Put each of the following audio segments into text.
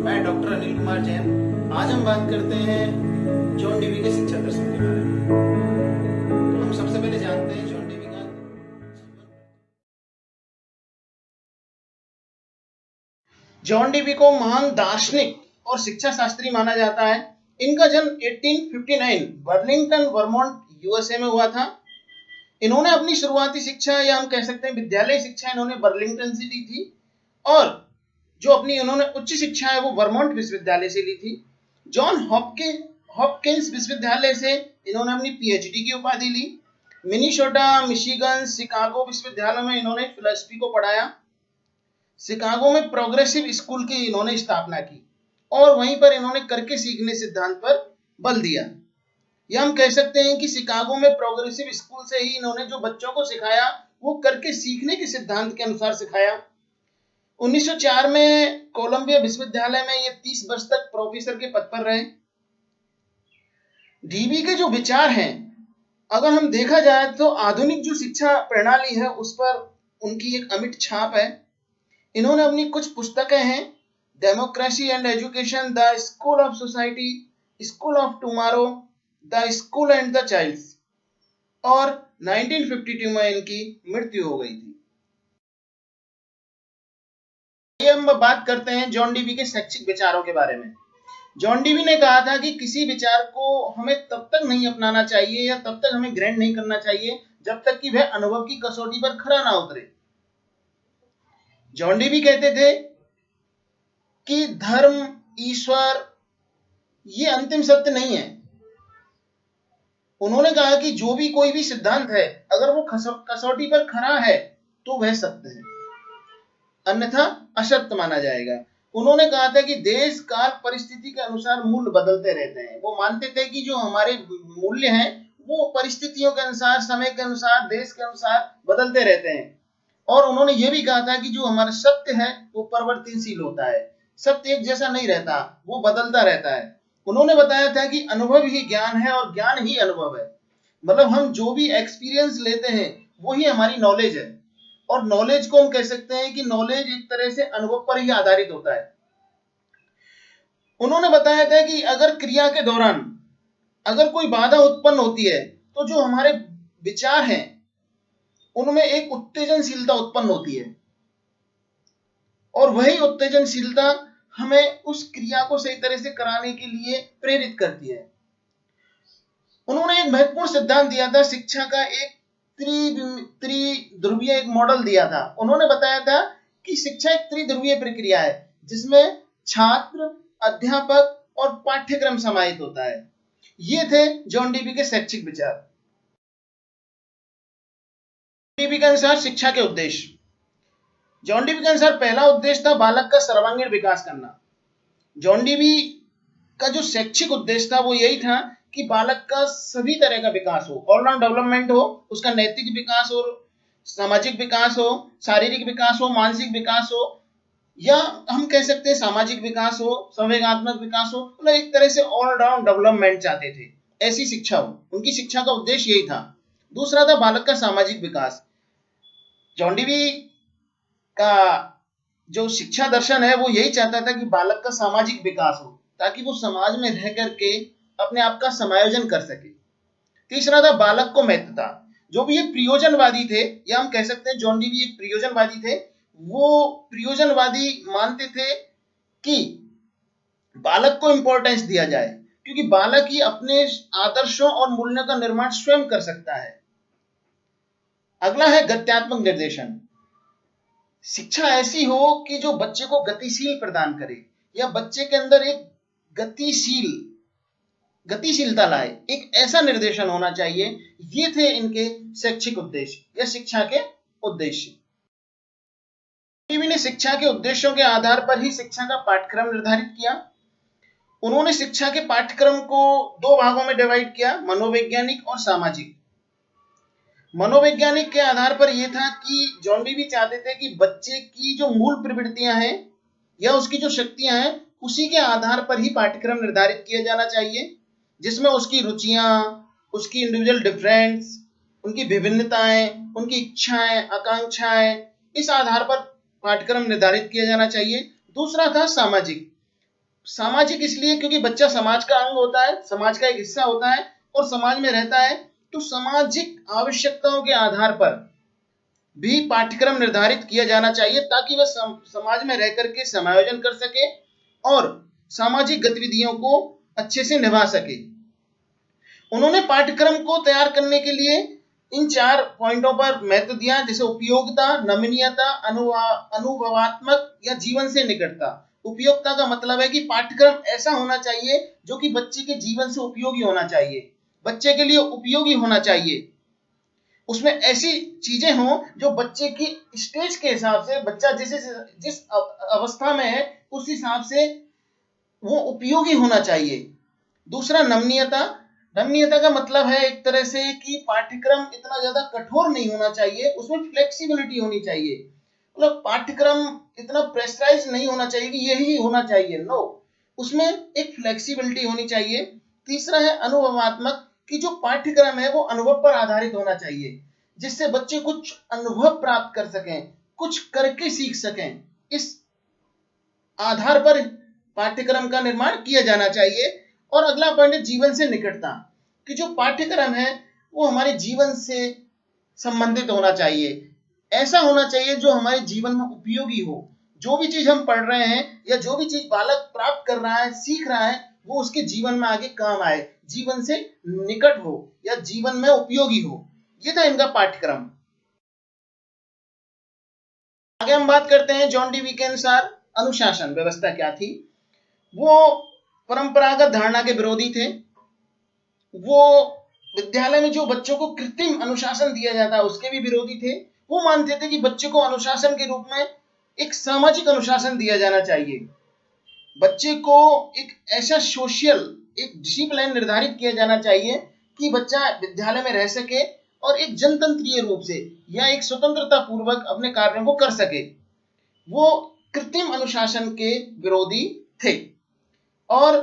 मैं डॉक्टर अनिल कुमार जैन। आज हम बात करते हैं जॉन डीवी के शिक्षा दर्शन के बारे में। तो हम सबसे पहले जानते हैं जॉन डीवी का जॉन डीवी को महान दार्शनिक और शिक्षा शास्त्री माना जाता है। इनका जन्म 1859 बर्लिंगटन वर्मोंट यूएसए में हुआ था। इन्होंने अपनी शुरुआती शिक्षा या हम कह सकते हैं विद्यालय शिक्षा इन्होंने बर्लिंगटन से ली थी और जो अपनी इन्होंने उच्च शिक्षा है वो वर्मोंट विश्वविद्यालय से ली थी। जॉन हॉपकिंस विश्वविद्यालय से इन्होंने अपनी पीएचडी की उपाधि ली। मिनीसोटा, मिशिगन, शिकागो विश्वविद्यालय में इन्होंने फिलॉसफी को पढ़ाया। शिकागो में प्रोग्रेसिव स्कूल की इन्होंने स्थापना की और वहीं पर इन्होंने करके सीखने सिद्धांत पर बल दिया। या हम कह सकते हैं कि शिकागो में प्रोग्रेसिव स्कूल से ही इन्होंने जो बच्चों को सिखाया वो करके सीखने के सिद्धांत के अनुसार सिखाया। 1904 में कोलंबिया विश्वविद्यालय में ये 30 वर्ष तक प्रोफेसर के पद पर रहे। डीवी के जो विचार हैं, अगर हम देखा जाए तो आधुनिक जो शिक्षा प्रणाली है उस पर उनकी एक अमिट छाप है। इन्होंने अपनी कुछ पुस्तकें हैं, democracy and education, the school of society, school of tomorrow, the school and the childs, और 1952 में इनकी मृत्यु हो गई थी। हम बात करते हैं जॉन डीवी के शैक्षिक विचारों के बारे में। जॉन डीवी ने कहा था कि किसी विचार को हमें तब तक नहीं अपनाना चाहिए या तब तक हमें ग्रहण नहीं करना चाहिए जब तक कि वह अनुभव की कसौटी पर खरा ना उतरे। जॉन डीवी कहते थे कि धर्म, ईश्वर ये अंतिम सत्य नहीं है। उन्होंने कहा कि जो भी कोई भी सिद्धांत है अगर वो कसौटी पर खरा है तो वह सत्य है, अन्यथा असत्य माना जाएगा। उन्होंने कहा था कि देश काल परिस्थिति के अनुसार मूल्य बदलते रहते हैं। वो मानते थे कि जो हमारे मूल्य हैं वो परिस्थितियों के अनुसार, समय के अनुसार, देश के अनुसार बदलते रहते हैं। और उन्होंने ये भी कहा था कि जो हमारा सत्य है वो परिवर्तनशील होता है, सत्य एक जैसा नहीं रहता, वो बदलता रहता है। उन्होंने बताया था कि अनुभव ही ज्ञान है और ज्ञान ही अनुभव है। मतलब हम जो भी एक्सपीरियंस लेते हैं वही हमारी नॉलेज है और नॉलेज को हम कह सकते हैं कि नॉलेज एक तरह से अनुभव पर ही आधारित होता है। उन्होंने बताया था कि अगर क्रिया के दौरान अगर कोई बाधा उत्पन्न होती है तो जो हमारे विचार हैं उनमें एक उत्तेजनशीलता उत्पन्न होती है और वही उत्तेजनशीलता हमें उस क्रिया को सही तरह से कराने के लिए प्रेरित करती है। उन्होंने एक महत्वपूर्ण सिद्धांत दिया था, शिक्षा का एक त्रिध्रुवीय एक मॉडल दिया था। उन्होंने बताया था कि शिक्षा एक त्रिध्रुवीय प्रक्रिया है जिसमें छात्र, अध्यापक और पाठ्यक्रम समाहित होता है। ये थे जॉन डीवी के शैक्षिक विचार। डीवी के अनुसार शिक्षा के उद्देश्य। जॉन डीवी के अनुसार पहला उद्देश्य था बालक का सर्वांगीण विकास करना। जॉन डीवी का जो शैक्षिक उद्देश्य था वो यही था कि बालक का सभी तरह का विकास हो, ऑलराउंड डेवलपमेंट हो, उसका नैतिक विकास हो, सामाजिक विकास हो, शारीरिक विकास हो, मानसिक विकास हो, या हम कह सकते हैं सामाजिक विकास हो, संवेगात्मक विकास हो। मतलब एक तरह से ऑलराउंड डेवलपमेंट चाहते थे, ऐसी शिक्षा हो। उनकी शिक्षा का उद्देश्य यही था। दूसरा था बालक का सामाजिक विकास। जॉन डीवी का जो शिक्षा दर्शन है वो यही चाहता था कि बालक का सामाजिक विकास हो ताकि वो समाज में रह करके अपने आप का समायोजन कर सके। तीसरा था बालक को महत्वता। जो भी ये प्रयोजनवादी थे या हम कह सकते हैं जॉन डीवी एक प्रयोजनवादी थे, वो प्रयोजनवादी मानते थे कि बालक को इंपॉर्टेंस दिया जाए क्योंकि बालक ही अपने आदर्शों और मूल्यों का निर्माण स्वयं कर सकता है। अगला है गत्यात्मक निर्देशन। शिक्षा ऐसी हो कि जो बच्चे को गतिशील प्रदान करे या बच्चे के अंदर एक गतिशीलता लाए, एक ऐसा निर्देशन होना चाहिए। ये थे इनके शैक्षिक उद्देश्य या शिक्षा के उद्देश्य। डीवी ने शिक्षा के उद्देश्यों के आधार पर ही शिक्षा का पाठ्यक्रम निर्धारित किया। उन्होंने शिक्षा के पाठ्यक्रम को दो भागों में डिवाइड किया, मनोवैज्ञानिक और सामाजिक। मनोवैज्ञानिक के आधार पर यह था कि जॉन डीवी चाहते थे कि बच्चे की जो मूल प्रवृत्तियां हैं या उसकी जो शक्तियां हैं उसी के आधार पर ही पाठ्यक्रम निर्धारित किया जाना चाहिए, जिसमें उसकी रुचियां, उसकी इंडिविजुअल डिफरेंस, उनकी विभिन्नताएं, उनकी इच्छाएं, आकांक्षाएं, इस आधार पर पाठ्यक्रम निर्धारित किया जाना चाहिए। दूसरा था सामाजिक। सामाजिक इसलिए क्योंकि बच्चा समाज का अंग होता है, समाज का एक हिस्सा होता है और समाज में रहता है, तो सामाजिक आवश्यकताओं के आधार पर भी पाठ्यक्रम निर्धारित किया जाना चाहिए ताकि वह समाज में रह करके समायोजन कर सके और सामाजिक गतिविधियों को अच्छे से निभा सके। उन्होंने पाठ्यक्रम को तैयार करने के लिए इन 4 पॉइंटों पर महत्व दिया, जैसे उपयोगिता, नमनीयता, अनुभवात्मक या जीवन से निकटता। उपयोगिता का मतलब है कि पाठ्यक्रम ऐसा होना चाहिए जो कि बच्चे के जीवन से उपयोगी होना चाहिए, बच्चे के लिए उपयोगी होना चाहिए। उसमें ऐसी चीजें हों जो बच्चे की स्टेज के हिसाब से, बच्चा जिस अवस्था में है उस हिसाब से वो उपयोगी होना चाहिए। दूसरा नमनीयता। नमनीयता का मतलब है एक तरह से कि पाठ्यक्रम इतना ज्यादा कठोर नहीं होना चाहिए, उसमें फ्लेक्सिबिलिटी होनी चाहिए। मतलब पाठ्यक्रम इतना प्रेशराइज नहीं होना चाहिए कि यही होना चाहिए, नो, उसमें एक फ्लेक्सिबिलिटी होनी चाहिए। तीसरा है अनुभवात्मक, कि जो पाठ्यक्रम है वो अनुभव पर आधारित होना चाहिए, जिससे बच्चे कुछ अनुभव प्राप्त कर सकें, कुछ करके सीख सकें। इस आधार पर पाठ्यक्रम का निर्माण किया जाना चाहिए। और अगला पॉइंट है जीवन से निकटता, कि जो पाठ्यक्रम है वो हमारे जीवन से संबंधित होना चाहिए, ऐसा होना चाहिए जो हमारे जीवन में उपयोगी हो। जो भी चीज हम पढ़ रहे हैं या जो भी चीज बालक प्राप्त कर रहा है, सीख रहा है, वो उसके जीवन में आगे काम आए, जीवन से निकट हो या जीवन में उपयोगी हो। ये था इनका पाठ्यक्रम। आगे हम बात करते हैं जॉन डीवी के अनुसार अनुशासन व्यवस्था क्या थी। वो परंपरागत धारणा के विरोधी थे। वो विद्यालय में जो बच्चों को कृत्रिम अनुशासन दिया जाता है उसके भी विरोधी थे। वो मानते थे कि बच्चे को अनुशासन के रूप में एक सामाजिक अनुशासन दिया जाना चाहिए। बच्चे को एक ऐसा सोशल एक डिसिप्लिन निर्धारित किया जाना चाहिए कि बच्चा विद्यालय में रह सके और एक जनतंत्रीय रूप से या एक स्वतंत्रता पूर्वक अपने कार्यों को कर सके। वो कृत्रिम अनुशासन के विरोधी थे और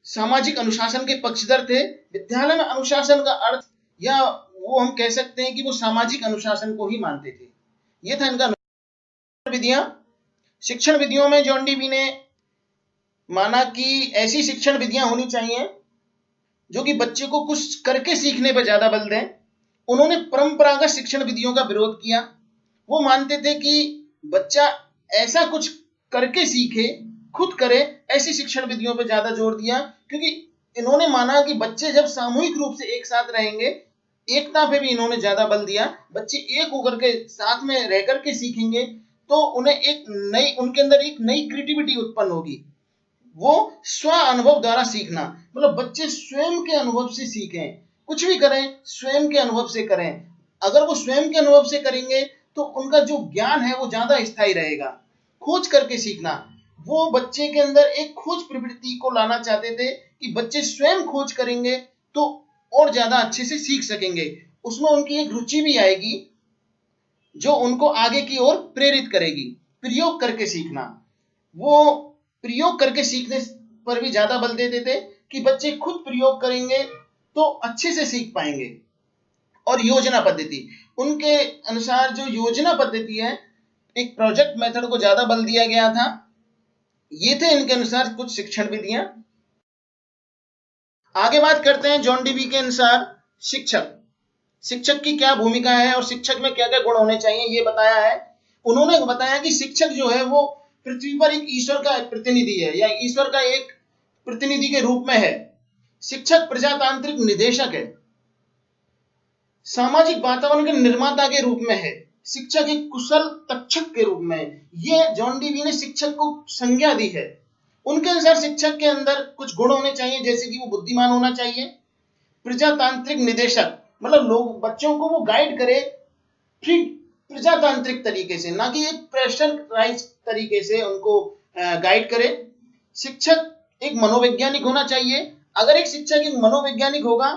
सामाजिक अनुशासन के पक्षधर थे। विद्यालय में अनुशासन का अर्थ या वो हम कह सकते हैं कि वो सामाजिक अनुशासन को ही मानते थे। ये था इनका विधियां। शिक्षण विधियों में जॉन डीवी ने माना कि ऐसी शिक्षण विधियां होनी चाहिए जो कि बच्चे को कुछ करके सीखने पर ज्यादा बल दें। उन्होंने परंपरागत शिक्षण विधियों का विरोध किया। वो मानते थे कि बच्चा ऐसा कुछ करके सीखे, खुद करे, ऐसी शिक्षण विधियों पर ज्यादा जोर दिया, क्योंकि इन्होंने माना कि बच्चे जब सामूहिक रूप से एक साथ रहेंगे, एकता पे भी इन्होंने ज्यादा बल दिया। बच्चे एक होकर के साथ में रह करके सीखेंगे तो उन्हें एक नई, उनके अंदर एक नई क्रिएटिविटी उत्पन्न होगी। वो स्व अनुभव द्वारा सीखना, मतलब बच्चे स्वयं के अनुभव से सीखें, कुछ भी करें स्वयं के अनुभव से करें। अगर वो स्वयं के अनुभव से करेंगे तो उनका जो ज्ञान है वो ज्यादा स्थायी रहेगा। खोज करके सीखना, वो बच्चे के अंदर एक खोज प्रवृत्ति को लाना चाहते थे कि बच्चे स्वयं खोज करेंगे तो और ज्यादा अच्छे से सीख सकेंगे। उसमें उनकी एक रुचि भी आएगी जो उनको आगे की ओर प्रेरित करेगी। प्रयोग करके सीखना, वो प्रयोग करके सीखने पर भी ज्यादा बल देते थे कि बच्चे खुद प्रयोग करेंगे तो अच्छे से सीख पाएंगे। और योजना पद्धति, उनके अनुसार जो योजना पद्धति है, एक प्रोजेक्ट मेथड को ज्यादा बल दिया गया था। ये थे इनके अनुसार कुछ शिक्षण विधियां। आगे बात करते हैं जॉन डीवी के अनुसार शिक्षक, शिक्षक की क्या भूमिका है और शिक्षक में क्या क्या गुण होने चाहिए ये बताया है। उन्होंने बताया कि शिक्षक जो है वो पृथ्वी पर एक ईश्वर का प्रतिनिधि है या ईश्वर का एक प्रतिनिधि के रूप में है। शिक्षक प्रजातांत्रिक निदेशक है, सामाजिक वातावरण के निर्माता के रूप में है, शिक्षक एक कुशल तक्षक के रूप में। ये जॉन डीवी ने शिक्षक को संज्ञा दी है। उनके अनुसार शिक्षक के अंदर कुछ गुण होने चाहिए, जैसे कि वो बुद्धिमान होना चाहिए, प्रजातांत्रिक निदेशक, मतलब लोग बच्चों को वो गाइड करे ठीक प्रजातांत्रिक तरीके से, ना कि एक प्रेशराइज तरीके से उनको गाइड करे। शिक्षक एक मनोवैज्ञानिक होना चाहिए। अगर एक शिक्षक एक मनोवैज्ञानिक होगा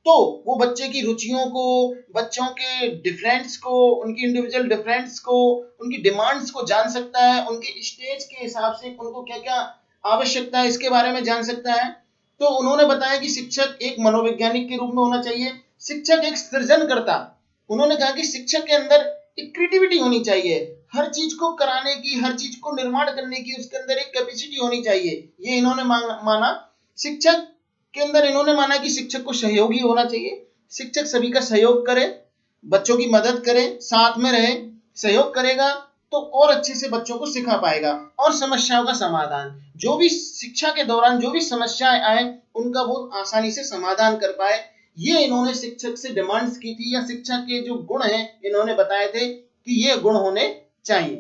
तो वो बच्चे की रुचियों को, बच्चों के डिफरेंस को, उनकी इंडिविजुअल डिफरेंस को, उनकी डिमांड्स को जान सकता है, उनके स्टेज के हिसाब से उनको क्या क्या आवश्यकता है इसके बारे में जान सकता है। तो उन्होंने बताया कि शिक्षक एक मनोवैज्ञानिक के रूप में होना चाहिए। शिक्षक एक सृजनकर्ता, उन्होंने कहा कि शिक्षक के अंदर एक क्रिएटिविटी होनी चाहिए, हर चीज को कराने की, हर चीज को निर्माण करने की उसके अंदर एक कैपेसिटी होनी चाहिए। ये इन्होंने माना। शिक्षक के अंदर इन्होंने माना कि शिक्षक को सहयोगी होना चाहिए। शिक्षक सभी का सहयोग करे, बच्चों की मदद करे, साथ में रहे। सहयोग करेगा तो और अच्छे से बच्चों को सिखा पाएगा। और समस्याओं का समाधान, जो भी शिक्षा के दौरान जो भी समस्याएं आए उनका वो आसानी से समाधान कर पाए, ये इन्होंने शिक्षक से डिमांड्स की थी, या शिक्षा के जो गुण हैं इन्होंने बताए थे कि ये गुण होने चाहिए।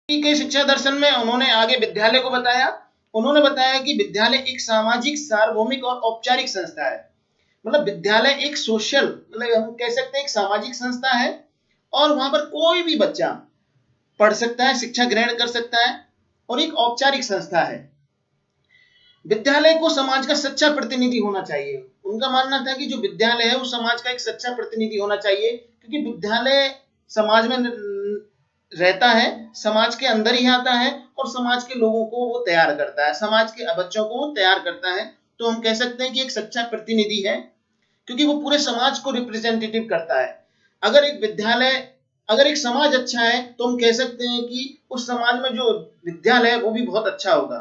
के शिक्षा दर्शन में उन्होंने आगे विद्यालय को बताया। उन्होंने बताया कि विद्यालय एक सामाजिक, सार्वभौमिक और औपचारिक संस्था है। मतलब विद्यालय एक सोशल, मतलब हम कह सकते हैं एक सामाजिक संस्था है, और वहां पर कोई भी बच्चा पढ़ सकता है, शिक्षा ग्रहण कर सकता है, और एक औपचारिक संस्था है। विद्यालय को समाज का सच्चा प्रतिनिधि होना चाहिए। उनका मानना था कि जो विद्यालय है वो समाज का एक सच्चा प्रतिनिधि होना चाहिए, क्योंकि विद्यालय समाज में रहता है, समाज के अंदर ही आता है, और समाज के लोगों को वो तैयार करता है, समाज के बच्चों को वो तैयार करता है। तो हम कह सकते हैं कि एक सच्चा प्रतिनिधि है, क्योंकि वो पूरे समाज को रिप्रेजेंटेटिव करता है। अगर एक समाज अच्छा है तो हम कह सकते हैं कि उस समाज में जो विद्यालय है वो भी बहुत अच्छा होगा।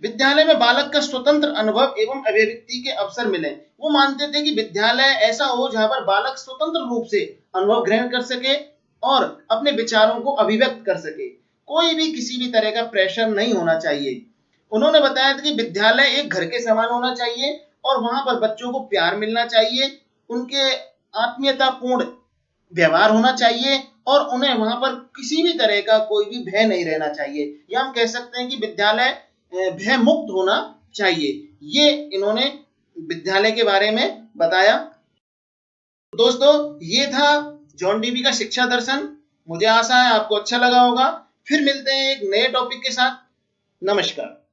विद्यालय में बालक का स्वतंत्र अनुभव एवं अभिव्यक्ति के अवसर मिले। वो मानते थे कि विद्यालय ऐसा हो जहां पर बालक स्वतंत्र रूप से अनुभव ग्रहण कर सके और अपने विचारों को अभिव्यक्त कर सके। कोई भी किसी भी तरह का प्रेशर नहीं होना चाहिए। उन्होंने बताया था कि विद्यालय एक घर के समान होना चाहिए, और वहां पर बच्चों को प्यार मिलना चाहिए, उनके आत्मीयतापूर्ण व्यवहार होना चाहिए, और उन्हें वहां पर किसी भी तरह का कोई भी भय नहीं रहना चाहिए। या हम कह सकते हैं कि विद्यालय भय मुक्त होना चाहिए। ये इन्होंने विद्यालय के बारे में बताया। दोस्तों, ये था जॉन डीवी का शिक्षा दर्शन। मुझे आशा है आपको अच्छा लगा होगा। फिर मिलते हैं एक नए टॉपिक के साथ। नमस्कार।